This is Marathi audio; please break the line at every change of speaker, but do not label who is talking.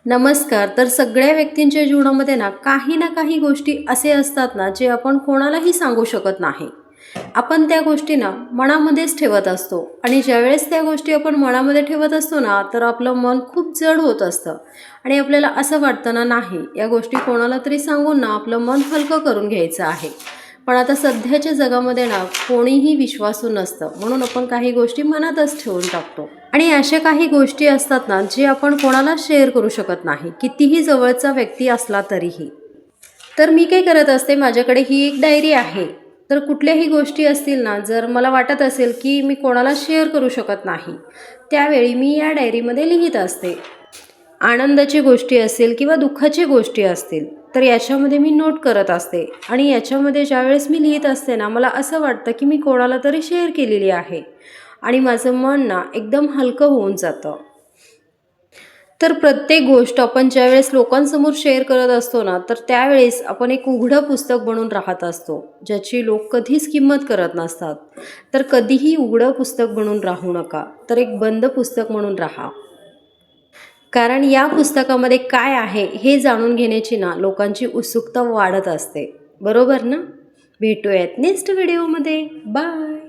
नमस्कार. तर सगळ्या व्यक्तींच्या जीवनामध्ये ना काही ना काही गोष्टी असे असतात ना, जे आपण कोणालाही सांगू शकत नाही. आपण त्या गोष्टी ना मनामध्येच ठेवत असतो आणि ज्यावेळेस त्या गोष्टी आपण मनामध्ये ठेवत असतो ना, तर आपलं मन खूप जड होत असतं आणि आपल्याला असं वाटतं ना, नाही या गोष्टी कोणाला तरी सांगून ना आपलं मन हलकं करून घ्यायचं आहे. पण आता सध्याच्या जगामध्ये ना कोणीही विश्वासू नसतं, म्हणून आपण काही गोष्टी मनातच ठेवून टाकतो. आणि अशा काही गोष्टी असतात ना, जे आपण कोणाला शेअर करू शकत नाही, कितीही जवळचा व्यक्ती असला तरीही. तर मी काय करत असते, माझ्याकडे ही एक डायरी आहे. तर कुठल्याही गोष्टी असतील ना, जर मला वाटत असेल की मी कोणाला शेअर करू शकत नाही, त्यावेळी मी या डायरीमध्ये लिहित असते. आनंदाची गोष्टी असतील किंवा दुःखाची गोष्टी असतील, तर याच्यामध्ये मी नोट करत असते. आणि याच्यामध्ये ज्यावेळेस मी लिहित असते ना, मला असं वाटतं की मी कोणाला तरी शेअर केलेली आहे आणि माझं मन ना एकदम हलकं होऊन जातं. तर प्रत्येक गोष्ट आपण ज्यावेळेस लोकांसमोर शेअर करत असतो ना, तर त्यावेळेस आपण एक उघडं पुस्तक बनून राहत असतो, ज्याची लोक कधीच किंमत करत नसतात. तर कधीही उघडं पुस्तक बनून राहू नका, तर एक बंद पुस्तक म्हणून राहा. कारण या पुस्तकामध्ये काय आहे हे जाणून घेण्याची ना लोकांची उत्सुकता वाढत असते. बरोबर ना? भेटूयात नेक्स्ट व्हिडिओमध्ये. बाय.